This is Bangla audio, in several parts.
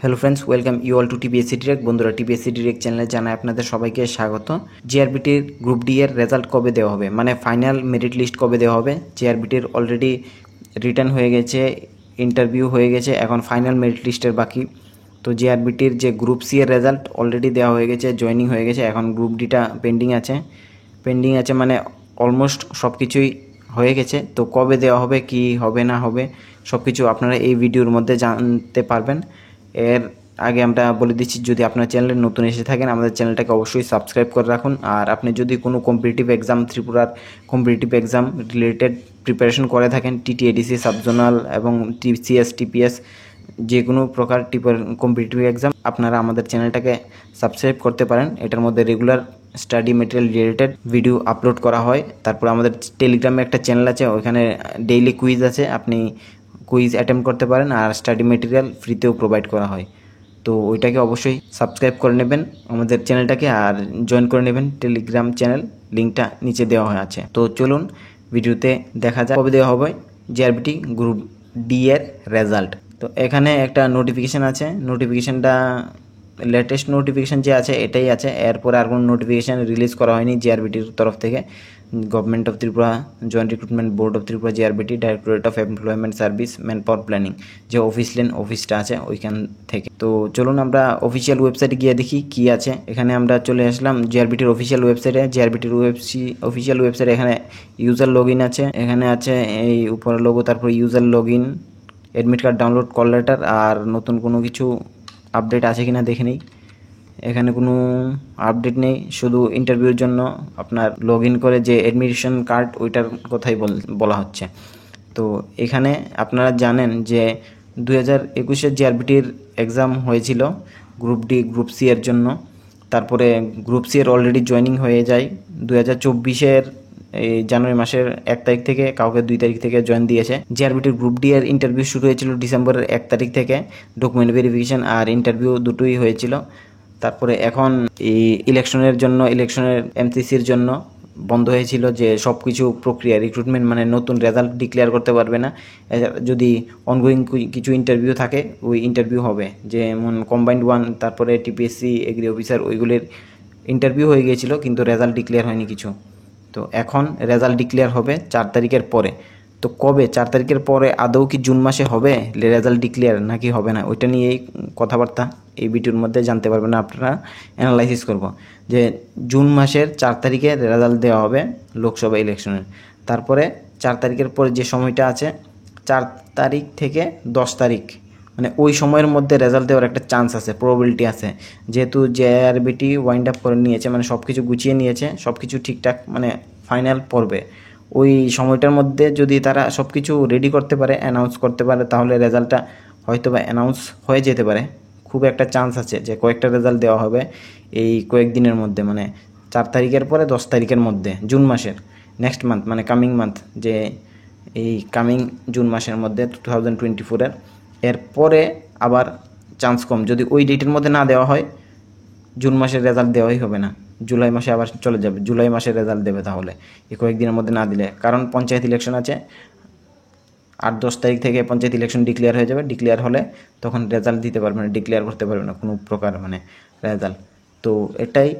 Hello friends, welcome you all to TPSC direct. বন্ধুরা, টিপিএসসি ডিরেক্ট চ্যানেলে জানাই আপনাদের সবাইকে স্বাগত। জিআরবিটির গ্রুপ ডি এর রেজাল্ট কবে দেওয়া হবে, মানে ফাইনাল মেরিট লিস্ট কবে দেওয়া হবে? জিআরবিটির অলরেডি রিটার্ন হয়ে গেছে, ইন্টারভিউ হয়ে গেছে, এখন ফাইনাল মেরিট লিস্টের বাকি। তো জিআরবিটির যে গ্রুপ সি এর রেজাল্ট অলরেডি দেওয়া হয়ে গেছে, জয়েনিং হয়ে গেছে, এখন গ্রুপ ডিটা পেন্ডিং আছে মানে অলমোস্ট সব কিছুই হয়ে গেছে। তো কবে দেওয়া হবে, কি হবে না হবে, সব কিছু আপনারা এই ভিডিওর মধ্যে জানতে পারবেন। এর আগে আমরা বলে দিচ্ছি, যদি আপনার চ্যানেলে নতুন এসে থাকেন আমাদের চ্যানেলটাকে অবশ্যই সাবস্ক্রাইব করে রাখুন। আর আপনি যদি কোনো কম্পিটিটিভ এক্সাম, ত্রিপুরার কম্পিটিটিভ এক্সাম রিলেটেড প্রিপারেশন করে থাকেন, টিটিএডিসি, সাবজোনাল এবং টিসিএস, টিপিএস, যে কোনো প্রকার কম্পিটিটিভ এক্সাম, আপনারা আমাদের চ্যানেলটাকে সাবস্ক্রাইব করতে পারেন। এটার মধ্যে regular study material related video upload করা হয়। তারপর আমাদের টেলিগ্রামে একটা চ্যানেল আছে, ওইখানে ডেইলি কুইজ আছে, আপনি কুইজ অ্যাটেম্প করতে পারেন। আর স্টাডি মেটেরিয়াল ফ্রিতেও প্রোভাইড করা হয়। তো ওইটাকে অবশ্যই সাবস্ক্রাইব করে নেবেন আমাদের চ্যানেলটাকে, আর জয়েন করে নেবেন টেলিগ্রাম চ্যানেল, লিঙ্কটা নিচে দেওয়া হয়ে আছে। তো চলুন ভিডিওতে দেখা যাক কবে দেওয়া হবে জিআরবিটি গ্রুপ ডি এর রেজাল্ট। তো এখানে একটা নোটিফিকেশান আছে, নোটিফিকেশানটা লেটেস্ট নোটিফিকেশান যে আছে এটাই আছে, এরপরে আর কোনো নোটিফিকেশান রিলিজ করা হয়নি জিআরবিটির তরফ থেকে। Government of Tripura, joint recruitment board of Tripura, GRBT, directorate of employment service, man power planning, যে অফিসটা আছে ওইখান থেকে। তো চলুন আমরা অফিসিয়াল ওয়েবসাইটে গিয়ে দেখি কি আছে। এখানে আমরা চলে আসলাম জিআরবিটির অফিসিয়াল ওয়েবসাইটে। জিআরবিটির অফিসিয়াল ওয়েবসাইটে এখানে ইউজার লগ ইন আছে, এখানে আছে এই উপর লোগো, তারপর user log in, admit card download, call letter, আর নতুন কোনো কিছু আপডেট আছে কিনা দেখে নিই। এখানে কোনো আপডেট নেই, শুধু ইন্টারভিউর জন্য আপনার লগ ইন করে যে অ্যাডমিশন কার্ড ওইটার কথাই বলা হচ্ছে। তো এখানে আপনারা জানেন যে 2021-এর জিআরবিটির এক্সাম হয়েছিল গ্রুপ ডি, গ্রুপ সি এর জন্য। তারপরে গ্রুপ সি এর অলরেডি জয়েনিং হয়ে যায় 2024-এর এই জানুয়ারি মাসের 1 তারিখ থেকে, কাউকে 2 তারিখ থেকে জয়েন দিয়েছে। জিআরবিটির গ্রুপ ডি এর ইন্টারভিউ শুরু হয়েছিল ডিসেম্বরের 1 তারিখ থেকে, ডকুমেন্ট ভেরিফিকেশন আর ইন্টারভিউ দুটোই হয়েছিল। তারপরে এখন এই ইলেকশনের এমসিসির জন্য বন্ধ হয়েছিল, যে সব কিছু প্রক্রিয়া রিক্রুটমেন্ট মানে নতুন রেজাল্ট ডিক্লেয়ার করতে পারবে না। যদি অনগোয়িং কিছু ইন্টারভিউ থাকে ওই ইন্টারভিউ হবে, যেমন কম্বাইন্ড 1, তারপরে টিপিএসসি, এগ্রি অফিসার, ওইগুলির ইন্টারভিউ হয়ে গিয়েছিল কিন্তু রেজাল্ট ডিক্লেয়ার হয়নি কিছু। তো এখন রেজাল্ট ডিক্লেয়ার হবে 4 তারিখের পরে। তো কবে 4 তারিখের পরে আদৌ কি জুন মাসে হবে রেজাল্ট ডিক্লেয়ার নাকি হবে না, ওইটা নিয়েই কথাবার্তা এই ভিডিওর মধ্যে জানতে পারবেন। আপনারা অ্যানালাইসিস করব যে জুন মাসের 4 তারিখে রেজাল্ট দেওয়া হবে লোকসভা ইলেকশনের। তারপরে 4 তারিখের পরে যে সময়টা আছে, 4 তারিখ থেকে 10 তারিখ, মানে ওই সময়ের মধ্যে রেজাল্ট দেওয়ার একটা চান্স আছে, প্রবাবিলিটি আছে। যেহেতু জিআরবিটি ওয়াইন্ড আপ করে নিয়েছে, মানে সব কিছু গুছিয়ে নিয়েছে, সব কিছু ঠিকঠাক মানে ফাইনাল পড়বে, ওই সময়টার মধ্যে যদি তারা সব কিছু রেডি করতে পারে, অ্যানাউন্স করতে পারে, তাহলে রেজাল্টটা হয়তো বা অ্যানাউন্স হয়ে যেতে পারে। খুব একটা চান্স আছে যে কয়েকটা রেজাল্ট দেওয়া হবে এই কয়েকদিনের মধ্যে, মানে 4 তারিখের পরে 10 তারিখের মধ্যে জুন মাসের, নেক্সট মান্থ মানে কামিং মান্থ, যে এই কামিং জুন মাসের মধ্যে 2024-এর। এরপরে আবার চান্স কম, যদি ওই ডেটের মধ্যে না দেওয়া হয় জুন মাসের রেজাল্ট দেওয়াই হবে না, জুলাই মাসে আবার চলে যাবে, জুলাই মাসের রেজাল্ট দেবে তাহলে এই কয়েকদিনের মধ্যে না দিলে। কারণ পঞ্চায়েত ইলেকশন আছে, 8-10 তারিখ থেকে পঞ্চায়েত ইলেকশন ডিক্লেয়ার হয়ে যাবে, ডিক্লেয়ার হলে তখন রেজাল্ট দিতে পারবে না, ডিক্লেয়ার করতে পারবে না কোনো প্রকার মানে রেজাল্ট। তো এটাই।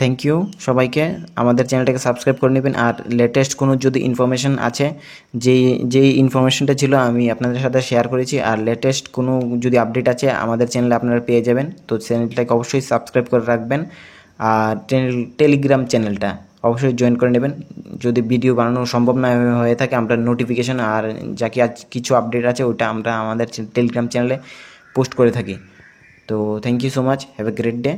থ্যাংক ইউ সবাইকে, আমাদের চ্যানেলটাকে সাবস্ক্রাইব করে নেবেন। আর লেটেস্ট কোনো যদি ইনফরমেশান আছে, যেই ইনফরমেশনটা ছিল আমি আপনাদের সাথে শেয়ার করেছি, আর লেটেস্ট কোনো যদি আপডেট আছে আমাদের চ্যানেলে আপনারা পেয়ে যাবেন। তো চ্যানেলটাকে অবশ্যই সাবস্ক্রাইব করে রাখবেন, আর টেলিগ্রাম চ্যানেলটা অবশ্যই জয়েন করে নেবেন। যদি ভিডিও বানানো সম্ভব না হয়ে থাকে, আমরা নোটিফিকেশান আর যা কি আজ কিছু আপডেট আছে ওটা আমরা আমাদের টেলিগ্রাম চ্যানেলে পোস্ট করে থাকি। তো thank you so much, have a great day.